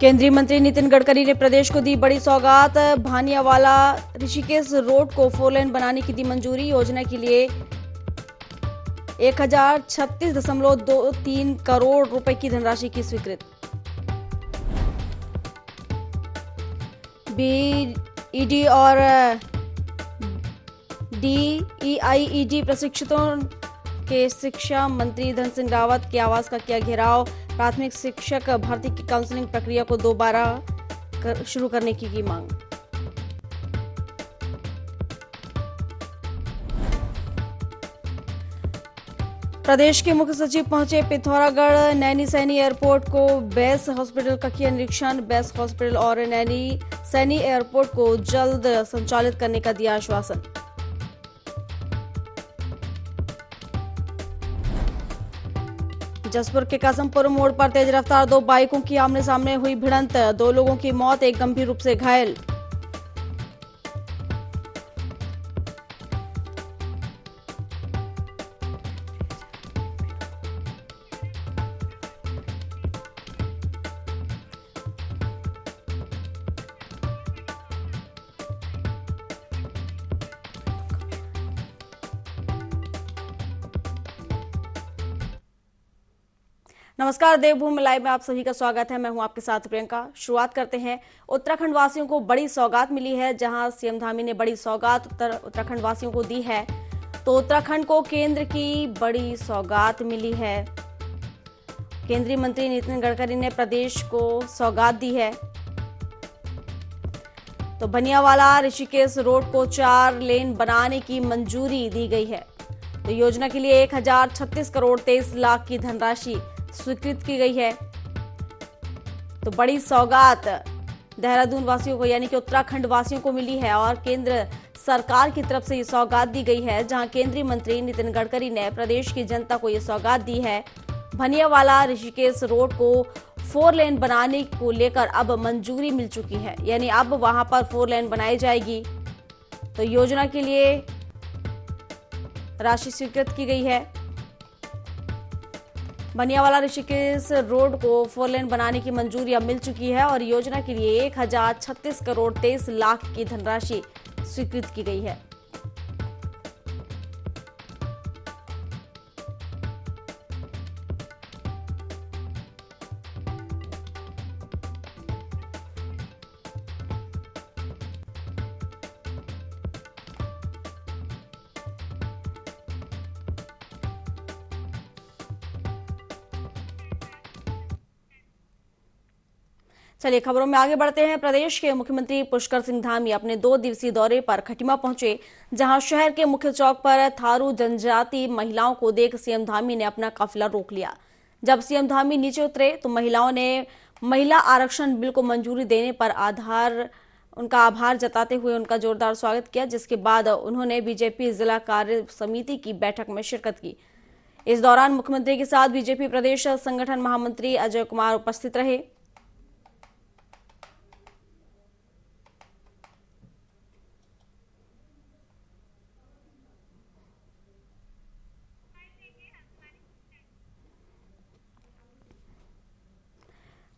केंद्रीय मंत्री नितिन गडकरी ने प्रदेश को दी बड़ी सौगात। भानियावाला ऋषिकेश रोड को 4 लेन बनाने की दी मंजूरी। योजना के लिए 1036.23 करोड़ रुपए की धनराशि की स्वीकृत। बीईडी और डीईआईईडी प्रशिक्षितों के शिक्षा मंत्री धन सिंह रावत के आवास का किया घेराव। प्राथमिक शिक्षक भर्ती की काउंसलिंग प्रक्रिया को दोबारा शुरू करने की मांग। प्रदेश के मुख्य सचिव पहुंचे पिथौरागढ़। नैनी सैनी एयरपोर्ट को बेस हॉस्पिटल का किया निरीक्षण। बेस हॉस्पिटल और नैनी सैनी एयरपोर्ट को जल्द संचालित करने का दिया आश्वासन। जसपुर के कासमपुर मोड़ पर तेज रफ्तार 2 बाइकों की आमने सामने हुई भिड़ंत। 2 लोगों की मौत, 1 गंभीर रूप से घायल। नमस्कार, देवभूमि लाइव में आप सभी का स्वागत है। मैं हूं आपके साथ प्रियंका। शुरुआत करते हैं। उत्तराखंड वासियों को बड़ी सौगात मिली है। जहां सीएम धामी ने बड़ी सौगात उत्तराखंड वासियों को दी है, तो उत्तराखंड को केंद्र की बड़ी सौगात मिली है। केंद्रीय मंत्री नितिन गडकरी ने प्रदेश को सौगात दी है। तो भनियावाला ऋषिकेश रोड को 4 लेन बनाने की मंजूरी दी गई है। तो योजना के लिए 1036 करोड़ 23 लाख की धनराशि स्वीकृत की गई है। तो बड़ी सौगात देहरादून वासियों को यानी कि उत्तराखंड वासियों को मिली है और केंद्र सरकार की तरफ से ये सौगात दी गई है। जहां केंद्रीय मंत्री नितिन गडकरी ने प्रदेश की जनता को ये सौगात दी है। भनियावाला ऋषिकेश रोड को 4 लेन बनाने को लेकर अब मंजूरी मिल चुकी है, यानी अब वहां पर 4 लेन बनाई जाएगी। तो योजना के लिए राशि स्वीकृत की गई है। भनियावाला ऋषिकेश रोड को 4 लेन बनाने की मंजूरी अब मिल चुकी है और योजना के लिए 1036 करोड़ 23 लाख की धनराशि स्वीकृत की गई है। चलिए खबरों में आगे बढ़ते हैं। प्रदेश के मुख्यमंत्री पुष्कर सिंह धामी अपने 2 दिवसीय दौरे पर खटीमा पहुंचे। जहां शहर के मुख्य चौक पर थारू जनजाति महिलाओं को देख सीएम धामी ने अपना काफिला रोक लिया। जब सीएम धामी नीचे उतरे तो महिलाओं ने महिला आरक्षण बिल को मंजूरी देने पर उनका आभार जताते हुए उनका जोरदार स्वागत किया, जिसके बाद उन्होंने बीजेपी जिला कार्य समिति की बैठक में शिरकत की। इस दौरान मुख्यमंत्री के साथ बीजेपी प्रदेश संगठन महामंत्री अजय कुमार उपस्थित रहे।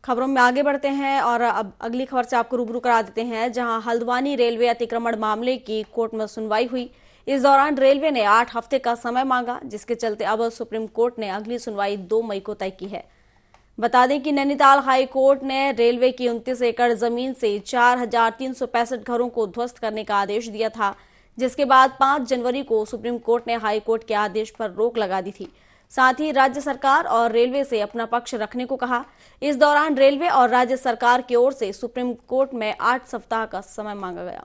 खबरों में आगे बढ़ते हैं और अब अगली खबर से आपको रूबरू करा देते हैं। जहां हल्द्वानी रेलवे अतिक्रमण मामले की कोर्ट में सुनवाई हुई। इस दौरान रेलवे ने 8 हफ्ते का समय मांगा, जिसके चलते अब सुप्रीम कोर्ट ने अगली सुनवाई 2 मई को तय की है। बता दें कि नैनीताल हाई कोर्ट ने रेलवे की 29 एकड़ जमीन से 4365 घरों को ध्वस्त करने का आदेश दिया था, जिसके बाद 5 जनवरी को सुप्रीम कोर्ट ने हाई कोर्ट के आदेश पर रोक लगा दी थी। साथ ही राज्य सरकार और रेलवे से अपना पक्ष रखने को कहा। इस दौरान रेलवे और राज्य सरकार की ओर से सुप्रीम कोर्ट में 8 सप्ताह का समय मांगा गया।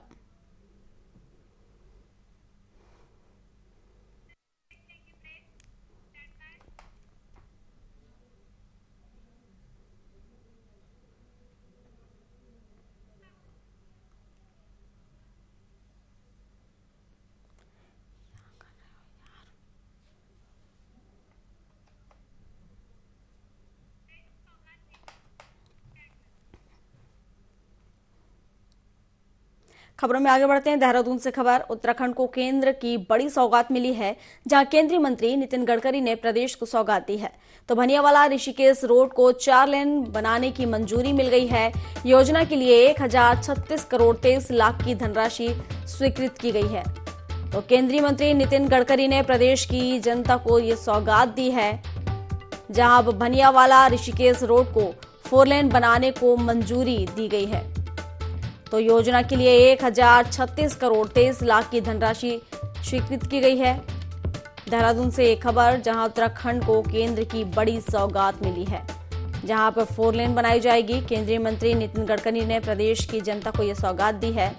खबरों में आगे बढ़ते हैं। देहरादून से खबर। उत्तराखंड को केंद्र की बड़ी सौगात मिली है, जहां केंद्रीय मंत्री नितिन गडकरी ने प्रदेश को सौगात दी है। तो भनियावाला ऋषिकेश रोड को 4 लेन बनाने की मंजूरी मिल गई है। योजना के लिए 1036 करोड़ 23 लाख की धनराशि स्वीकृत की गई है। तो केंद्रीय मंत्री नितिन गडकरी ने प्रदेश की जनता को ये सौगात दी है, जहां अब भनियावाला ऋषिकेश रोड को 4 लेन बनाने को मंजूरी दी गई है। तो योजना के लिए 1036 करोड़ 23 लाख की धनराशि स्वीकृत की गई है। देहरादून से एक खबर, जहां उत्तराखंड को केंद्र की बड़ी सौगात मिली है, जहां पर 4 लेन बनाई जाएगी। केंद्रीय मंत्री नितिन गडकरी ने प्रदेश की जनता को यह सौगात दी है।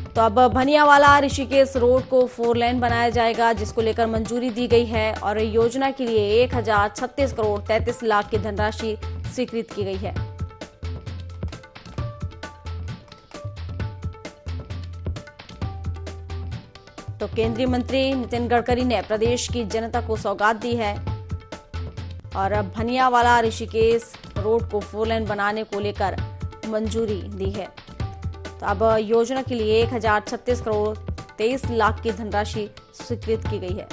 तो अब भनियावाला ऋषिकेश रोड को 4 लेन बनाया जाएगा, जिसको लेकर मंजूरी दी गई है और योजना के लिए 1036 करोड़ 33 लाख की धनराशि स्वीकृत की गई है। तो केंद्रीय मंत्री नितिन गडकरी ने प्रदेश की जनता को सौगात दी है और अब भनियावाला ऋषिकेश रोड को 4 लेन बनाने को लेकर मंजूरी दी है। तो अब योजना के लिए 1036 करोड़ 23 लाख की धनराशि स्वीकृत की गई है।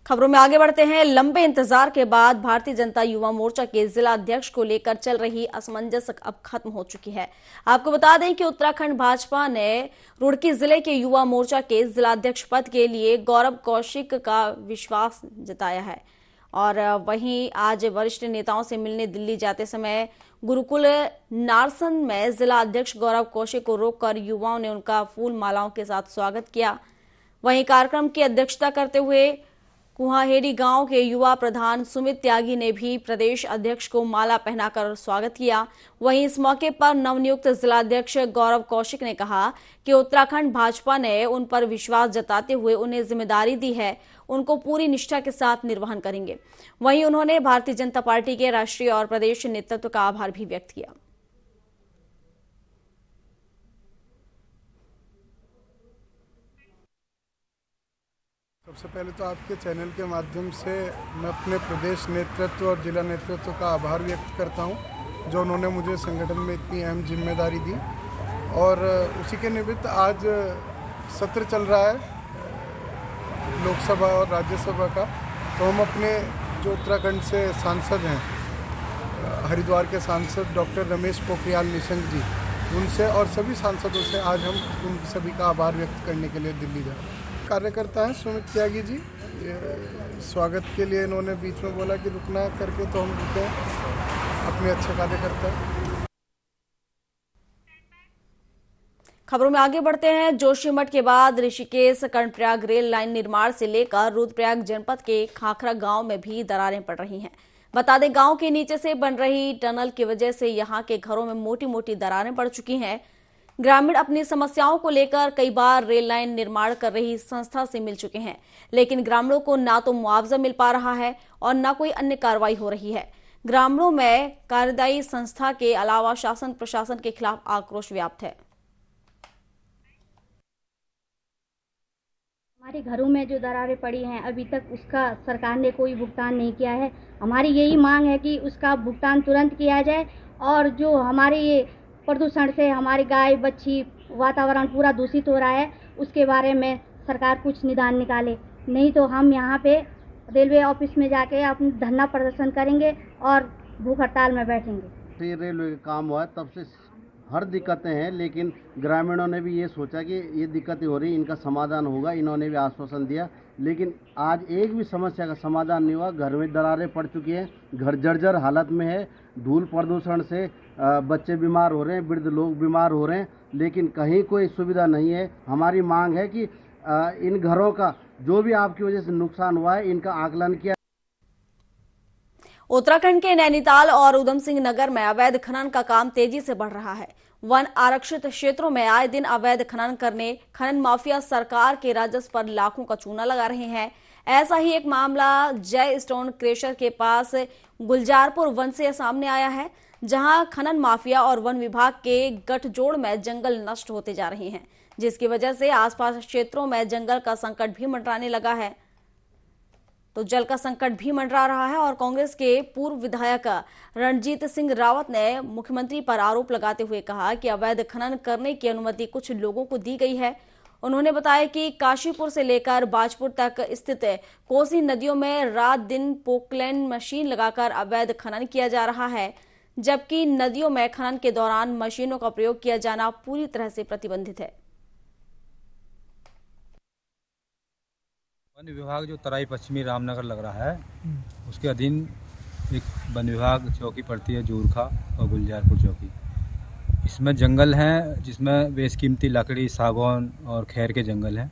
खबरों में आगे बढ़ते हैं। लंबे इंतजार के बाद भारतीय जनता युवा मोर्चा के जिला अध्यक्ष को लेकर चल रही असमंजस अब खत्म हो चुकी है। आपको बता दें कि उत्तराखंड भाजपा ने रुड़की जिले के युवा मोर्चा के जिला अध्यक्ष पद के लिए गौरव कौशिक का विश्वास जताया है और वहीं आज वरिष्ठ नेताओं से मिलने दिल्ली जाते समय गुरुकुल नारसन में जिला अध्यक्ष गौरव कौशिक को रोककर युवाओं ने उनका फूल मालाओं के साथ स्वागत किया। वहीं कार्यक्रम की अध्यक्षता करते हुए कुहाहेड़ी गांव के युवा प्रधान सुमित त्यागी ने भी प्रदेश अध्यक्ष को माला पहनाकर स्वागत किया। वहीं इस मौके पर नवनियुक्त जिलाध्यक्ष गौरव कौशिक ने कहा कि उत्तराखंड भाजपा ने उन पर विश्वास जताते हुए उन्हें जिम्मेदारी दी है, उनको पूरी निष्ठा के साथ निर्वहन करेंगे। वहीं उन्होंने भारतीय जनता पार्टी के राष्ट्रीय और प्रदेश नेतृत्व का आभार भी व्यक्त किया। सबसे पहले तो आपके चैनल के माध्यम से मैं अपने प्रदेश नेतृत्व और जिला नेतृत्व का आभार व्यक्त करता हूं, जो उन्होंने मुझे संगठन में इतनी अहम जिम्मेदारी दी। और उसी के निमित्त आज सत्र चल रहा है लोकसभा और राज्यसभा का। तो हम अपने जो उत्तराखंड से सांसद हैं, हरिद्वार के सांसद डॉक्टर रमेश पोखरियाल निशंक जी, उनसे और सभी सांसदों से आज हम उन सभी का आभार व्यक्त करने के लिए दिल्ली जा रहे हैं। कार्यकर्ता हैं सुमित त्यागी जी, स्वागत के लिए इन्होंने बीच में बोला कि रुकना करके, तो हम रुके, अपने अच्छे कार्यकर्ता हैं। खबरों में आगे बढ़ते हैं। जोशीमठ के बाद ऋषिकेश कर्णप्रयाग रेल लाइन निर्माण से लेकर रुद्रप्रयाग जनपद के खाखरा गांव में भी दरारें पड़ रही हैं। बता दें, गांव के नीचे से बन रही टनल की वजह से यहां के घरों में मोटी मोटी दरारें पड़ चुकी हैं। ग्रामीण अपनी समस्याओं को लेकर कई बार रेल लाइन निर्माण कर रही संस्था से मिल चुके हैं, लेकिन ग्रामीणों को ना तो मुआवजा मिल पा रहा है और ना कोई अन्य कार्रवाई हो रही है। ग्रामीणों में कार्यदायी संस्था के अलावा शासन प्रशासन के खिलाफ आक्रोश व्याप्त है। हमारे घरों में जो दरारें पड़ी हैं, अभी तक उसका सरकार ने कोई भुगतान नहीं किया है। हमारी यही मांग है कि उसका भुगतान तुरंत किया जाए और जो हमारे ये प्रदूषण से हमारी गाय बच्ची वातावरण पूरा दूषित हो रहा है, उसके बारे में सरकार कुछ निदान निकाले। नहीं तो हम यहाँ पे रेलवे ऑफिस में जाके अपना धरना प्रदर्शन करेंगे और भूख हड़ताल में बैठेंगे। ये रेलवे का काम हुआ है तब से हर दिक्कतें हैं, लेकिन ग्रामीणों ने भी ये सोचा कि ये दिक्कतें हो रही, इनका समाधान होगा। इन्होंने भी आश्वासन दिया, लेकिन आज एक भी समस्या का समाधान नहीं हुआ। घर में दरारें पड़ चुकी हैं, घर जर्जर हालत में है। धूल प्रदूषण से बच्चे बीमार हो रहे हैं, वृद्ध लोग बीमार हो रहे हैं, लेकिन कहीं कोई सुविधा नहीं है। हमारी मांग है कि इन घरों का जो भी आपकी वजह से नुकसान हुआ है, इनका आकलन किया। उत्तराखंड के नैनीताल और उधम सिंह नगर में अवैध खनन का काम तेजी से बढ़ रहा है। वन आरक्षित क्षेत्रों में आए दिन अवैध खनन करने खनन माफिया सरकार के राजस्व पर लाखों का चूना लगा रहे हैं। ऐसा ही एक मामला जय स्टोन क्रेशर के पास गुलजारपुर वन से सामने आया है, जहां खनन माफिया और वन विभाग के गठजोड़ में जंगल नष्ट होते जा रहे हैं, जिसकी वजह से आसपास क्षेत्रों में जंगल का संकट भी मंडराने लगा है। तो जल का संकट भी मंडरा रहा है और कांग्रेस के पूर्व विधायक रणजीत सिंह रावत ने मुख्यमंत्री पर आरोप लगाते हुए कहा कि अवैध खनन करने की अनुमति कुछ लोगों को दी गई है। उन्होंने बताया कि काशीपुर से लेकर बाजपुर तक स्थित कोसी नदियों में रात दिन पोकलैंड मशीन लगाकर अवैध खनन किया जा रहा है, जबकि नदियों में खनन के दौरान मशीनों का प्रयोग किया जाना पूरी तरह से प्रतिबंधित है। वन विभाग जो तराई पश्चिमी रामनगर लग रहा है, उसके अधीन एक वन विभाग चौकी पड़ती है, जूरखा और गुलजारपुर चौकी। इसमें जंगल हैं जिसमें बेशकीमती लकड़ी, सागौन और खैर के जंगल हैं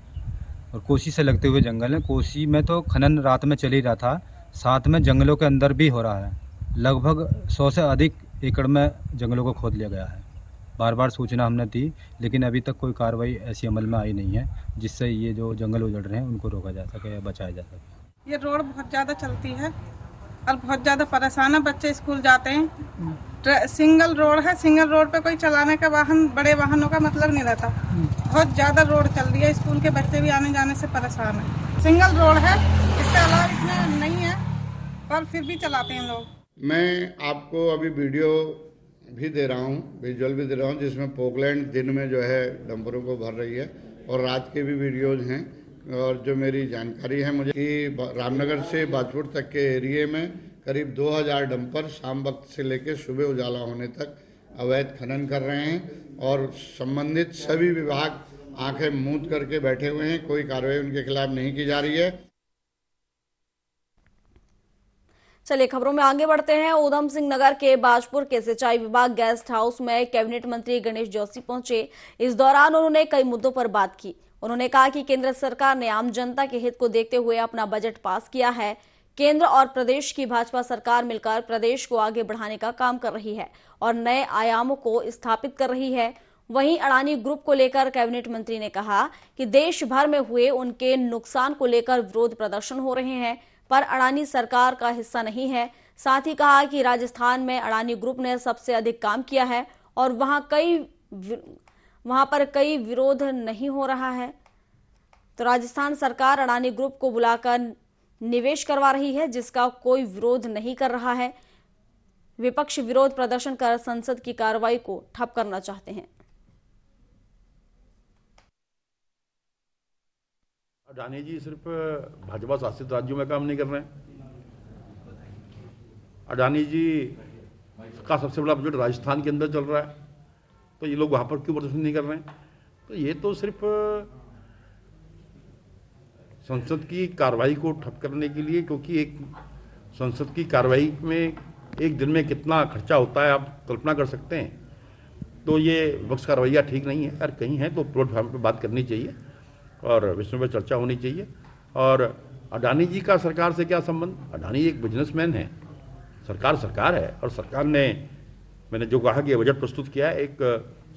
और कोसी से लगते हुए जंगल हैं। कोसी में तो खनन रात में चल ही रहा था, साथ में जंगलों के अंदर भी हो रहा है। लगभग 100 से अधिक एकड़ में जंगलों को खोद लिया गया है। बार बार सूचना हमने दी, लेकिन अभी तक कोई कार्रवाई ऐसी अमल में आई नहीं है जिससे ये जो जंगल उजड़ रहे हैं उनको रोका जा सके या बचाया जा सके। ये रोड बहुत ज़्यादा चलती है और बहुत ज़्यादा परेशान है। बच्चे स्कूल जाते हैं, सिंगल रोड है। सिंगल रोड पे कोई चलाने का वाहन, बड़े वाहनों का मतलब नहीं रहता। बहुत ज़्यादा रोड चल रही है, स्कूल के बच्चे भी आने जाने से परेशान है। सिंगल रोड है, इसके अलावा इतना नहीं है, पर फिर भी चलाते हैं लोग। मैं आपको अभी वीडियो भी दे रहा हूँ, विजुअल भी दे रहा हूँ, जिसमें पोकलैंड दिन में जो है डंपरों को भर रही है और रात के भी वीडियोज हैं। और जो मेरी जानकारी है मुझे कि रामनगर से बाजपुर तक के एरिए में करीब 2000 डंपर शाम वक्त से लेकर सुबह उजाला होने तक अवैध खनन कर रहे हैं और संबंधित सभी विभाग आंखें मूंद करके बैठे हुए हैं। कोई कार्रवाई उनके खिलाफ नहीं की जा रही है। चलिए खबरों में आगे बढ़ते हैं। ऊधम सिंह नगर के बाजपुर के सिंचाई विभाग गेस्ट हाउस में कैबिनेट मंत्री गणेश जोशी पहुंचे। इस दौरान उन्होंने कई मुद्दों पर बात की। उन्होंने कहा कि केंद्र सरकार ने आम जनता के हित को देखते हुए अपना बजट पास किया है। केंद्र और प्रदेश की भाजपा सरकार मिलकर प्रदेश को आगे बढ़ाने का काम कर रही है और नए आयामों को स्थापित कर रही है। वहीं अडानी ग्रुप को लेकर कैबिनेट मंत्री ने कहा कि देश भर में हुए उनके नुकसान को लेकर विरोध प्रदर्शन हो रहे हैं, पर अडानी सरकार का हिस्सा नहीं है। साथ ही कहा कि राजस्थान में अडानी ग्रुप ने सबसे अधिक काम किया है और वहां पर कई विरोध नहीं हो रहा है। तो राजस्थान सरकार अडानी ग्रुप को बुलाकर निवेश करवा रही है, जिसका कोई विरोध नहीं कर रहा है। विपक्ष विरोध प्रदर्शन कर संसद की कार्रवाई को ठप करना चाहते हैं। अडानी जी सिर्फ भाजपा शासित राज्यों में काम नहीं कर रहे हैं। अडानी जी का सबसे बड़ा बजट राजस्थान के अंदर चल रहा है, तो ये लोग वहां पर क्यों प्रदर्शन नहीं कर रहे हैं? तो ये तो सिर्फ संसद की कार्रवाई को ठप करने के लिए, क्योंकि एक संसद की कार्रवाई में एक दिन में कितना खर्चा होता है आप कल्पना कर सकते हैं। तो ये विपक्ष का रवैया ठीक नहीं है। अगर कहीं है तो प्लेटफॉर्म पर बात करनी चाहिए और विषय पर चर्चा होनी चाहिए। और अडानी जी का सरकार से क्या संबंध? अडानी एक बिजनेसमैन है, सरकार सरकार है और सरकार ने, मैंने जो कहा कि बजट प्रस्तुत किया है, एक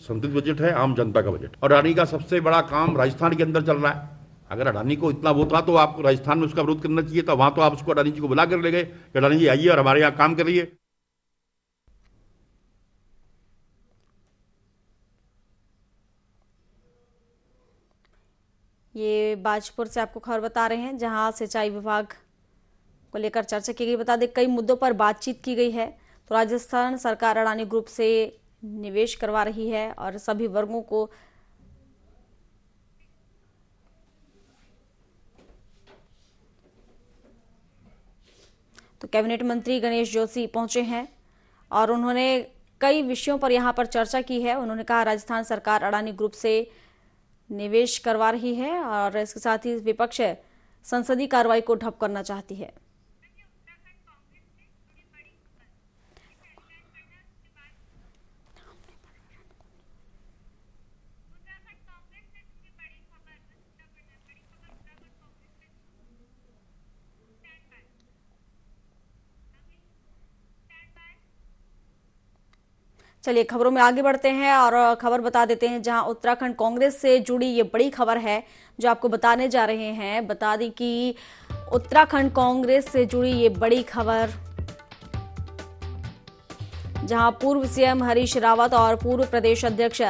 संतुलित बजट है, आम जनता का बजट। और अडानी का सबसे बड़ा काम राजस्थान के अंदर चल रहा है। अगर अडानी को इतना वो था तो आपको राजस्थान में उसका विरोध करना चाहिए था। वहां तो आप उसको, अडानी जी को बुला कर ले गए कि अडानी जी आइए और हमारे यहाँ काम करिए। ये बाजपुर से आपको खबर बता रहे हैं, जहां सिंचाई विभाग को लेकर चर्चा की गई। बता दें कई मुद्दों पर बातचीत की गई है। तो राजस्थान सरकार अडानी ग्रुप से निवेश करवा रही है और सभी वर्गों को तो कैबिनेट मंत्री गणेश जोशी पहुंचे हैं और उन्होंने कई विषयों पर यहां पर चर्चा की है। उन्होंने कहा राजस्थान सरकार अडानी ग्रुप से निवेश करवा रही है और इसके साथ ही विपक्ष संसदीय कार्रवाई को ठप करना चाहती है। चलिए खबरों में आगे बढ़ते हैं और खबर बता देते हैं, जहां उत्तराखंड कांग्रेस से जुड़ी ये बड़ी खबर है जो आपको बताने जा रहे हैं। बता दें कि उत्तराखंड कांग्रेस से जुड़ी ये बड़ी खबर, जहां पूर्व सीएम हरीश रावत और पूर्व प्रदेश अध्यक्ष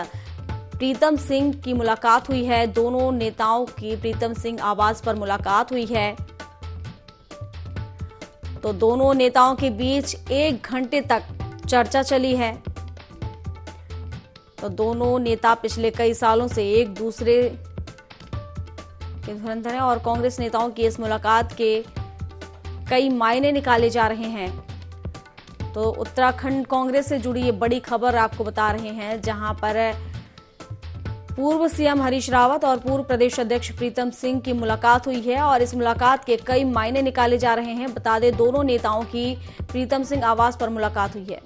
प्रीतम सिंह की मुलाकात हुई है। दोनों नेताओं की प्रीतम सिंह आवास पर मुलाकात हुई है तो दोनों नेताओं के बीच 1 घंटे तक चर्चा चली है। तो दोनों नेता पिछले कई सालों से एक दूसरे के धुरंधर हैं और कांग्रेस नेताओं की इस मुलाकात के कई मायने निकाले जा रहे हैं। तो उत्तराखंड कांग्रेस से जुड़ी ये बड़ी खबर आपको बता रहे हैं, जहां पर पूर्व सीएम हरीश रावत और पूर्व प्रदेश अध्यक्ष प्रीतम सिंह की मुलाकात हुई है और इस मुलाकात के कई मायने निकाले जा रहे हैं। बता दें, दोनों नेताओं की प्रीतम सिंह आवास पर मुलाकात हुई है।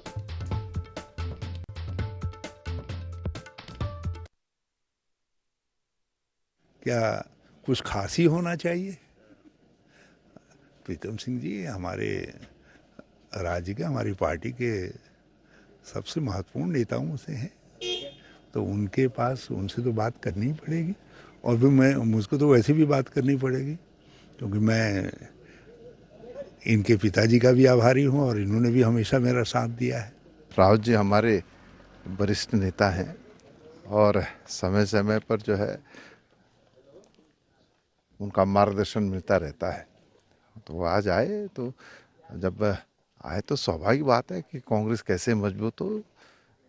क्या कुछ खास ही होना चाहिए? प्रीतम सिंह जी हमारे राज्य के, हमारी पार्टी के सबसे महत्वपूर्ण नेताओं से हैं, तो उनके पास उनसे तो बात करनी ही पड़ेगी। और भी मुझको तो वैसे भी बात करनी पड़ेगी, क्योंकि मैं इनके पिताजी का भी आभारी हूँ और इन्होंने भी हमेशा मेरा साथ दिया है। रावत जी हमारे वरिष्ठ नेता हैं और समय समय पर जो है उनका मार्गदर्शन मिलता रहता है। तो वो आज आए, तो जब आए तो स्वाभाविक बात है कि कांग्रेस कैसे मजबूत हो,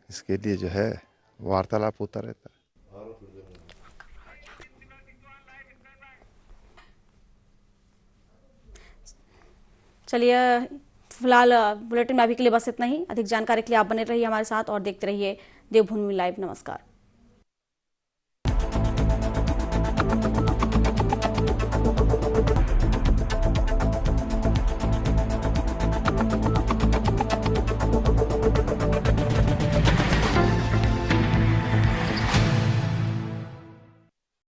इसके लिए जो है वार्तालाप होता रहता है। चलिए, फिलहाल बुलेटिन में अभी के लिए बस इतना ही। अधिक जानकारी के लिए आप बने रहिए हमारे साथ और देखते रहिए देवभूमि लाइव। नमस्कार।